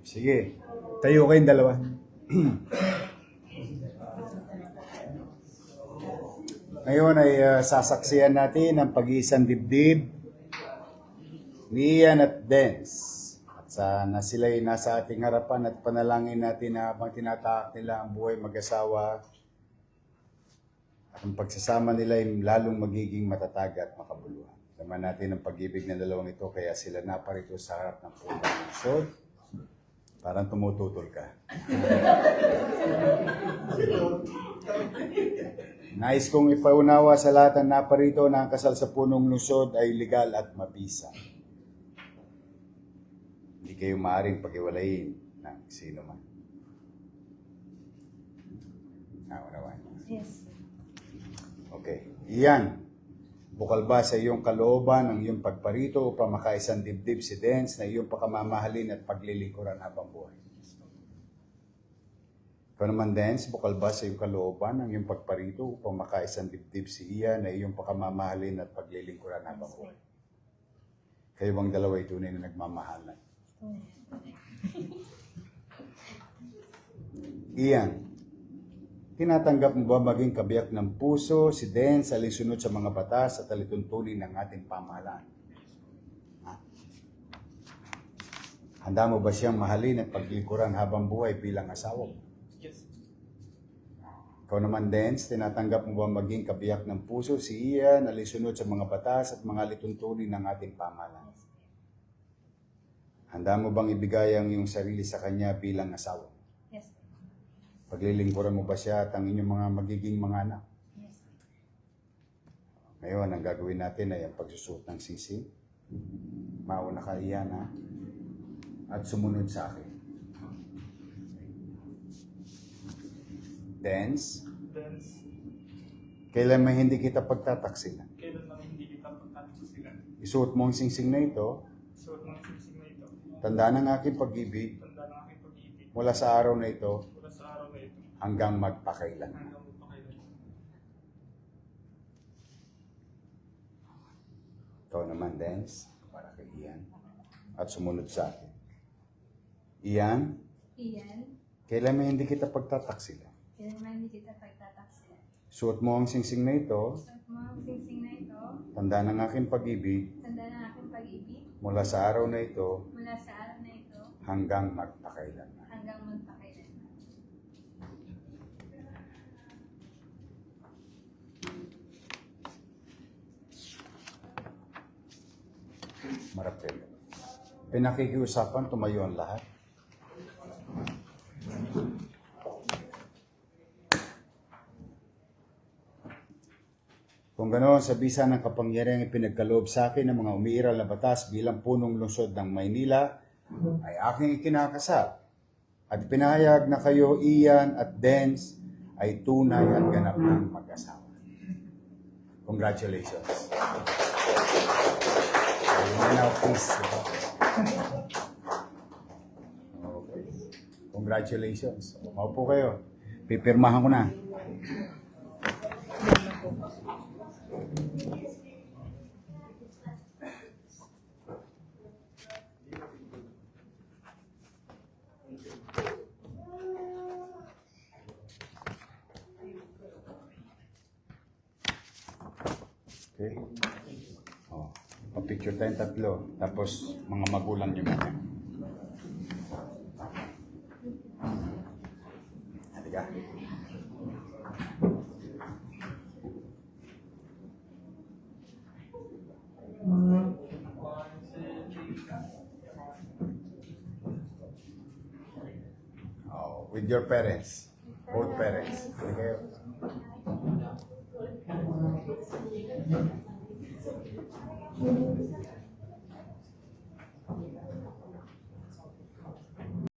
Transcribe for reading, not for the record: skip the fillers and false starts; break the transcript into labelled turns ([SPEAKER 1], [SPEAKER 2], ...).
[SPEAKER 1] Sige, tayo kayong dalawa. Ngayon ay sasaksiyan natin ang pag-iisang dibdib ni Ian at Dens. At sana sila'y nasa ating harapan at panalangin natin na habang tinatahak nila ang buhay mag-asawa at ang pagsasama nila ay lalong magiging matatag at makabuluhan. Naman natin ang pag-ibig ng dalawang ito kaya sila naparito sa harap ng punong lungsod. Parang tumututol ka. Nais kong ipaunawa sa lahat ng naparito na ang kasal sa punong lungsod ay legal at mabisa. Hindi kayo maaaring pag-iwalayin ng sino man. Naunawan.
[SPEAKER 2] Yes.
[SPEAKER 1] Okay. Iyan. Bukal ba sa iyong kalooban ang iyong pagparito upang makaisang dibdib si Dens na iyong pakamamahalin at paglilingkuran habang buhay? Ikaw naman, Dens, bukal ba sa iyong kalooban ang iyong pagparito upang makaisang dibdib si Ian na iyong pakamamahalin at paglilingkuran habang buhay? Kayo bang dalawa ay tunay na nagmamahalan? Ian, tinatanggap mo ba maging kabiyak ng puso si Dens alinsunod sa mga batas at alituntunin ng ating pamahalaan? Ha? Handa mo ba siyang mahalin at paglingkuran habang buhay bilang asawa mo?
[SPEAKER 3] Yes.
[SPEAKER 1] Ikaw naman, Dens, tinatanggap mo ba maging kabiyak ng puso si Ian alinsunod sa mga batas at mga alituntunin ng ating pamahalaan? Handa mo bang ibigay ang iyong sarili sa kanya bilang asawa?
[SPEAKER 2] Yes.
[SPEAKER 1] Paglilingkuran mo ba siya at ang inyong mga magiging mga anak?
[SPEAKER 2] Yes.
[SPEAKER 1] Ngayon, ang gagawin natin ay ang pagsusuot ng sisi. Mauna ka, Ian, ha? At sumunod sa akin. Dens, kailan may hindi kita pagtataksilan?
[SPEAKER 3] Kailan lang hindi kita pagtataksilan?
[SPEAKER 1] Isuot mo ang singsing na ito.
[SPEAKER 3] Suot ng singsing na ito.
[SPEAKER 1] Tandaan ang aking pag-ibig
[SPEAKER 3] Tanda ng aking pag-ibig.
[SPEAKER 1] mula sa araw na ito
[SPEAKER 3] Mula sa araw na ito.
[SPEAKER 1] hanggang magpakailan.
[SPEAKER 3] Hanggang magpakailan.
[SPEAKER 1] Ikaw naman, Dens, para kay Ian. At sumunod sa akin. Ian,
[SPEAKER 2] Ian,
[SPEAKER 1] kailan may hindi kita pagtataksilan?
[SPEAKER 2] kailan man hindi kita pagtataksilan.
[SPEAKER 1] Suot mo ang singsing na ito.
[SPEAKER 2] Suot mo ang singsing na ito.
[SPEAKER 1] Tandaan ang aking pag-ibig
[SPEAKER 2] Tanda ng aking pag-ibig
[SPEAKER 1] mula sa araw na ito
[SPEAKER 2] mula sa araw na ito
[SPEAKER 1] hanggang magpakailan.
[SPEAKER 2] hanggang magpakailan.
[SPEAKER 1] Marapel. Pinakikiusapan, tumayo ang lahat. Kung ganoon, sa bisa ng kapangyarihang ipinagkaloob sa akin ng mga umiiral na batas bilang punong lungsod ng Maynila, ay aking ikinakasal. At pinahayag na kayo, Ian at Dens, ay tunay at ganap ng mag-asawa. Congratulations. Now, please. Okay. Congratulations. Maupo kayo. Pipirmahan ko na. Okay. Oh, pa-picture tayong tatlo. Tapos, mga magulang niyo muna. Halika. Oh, with your parents. Both parents. Okay.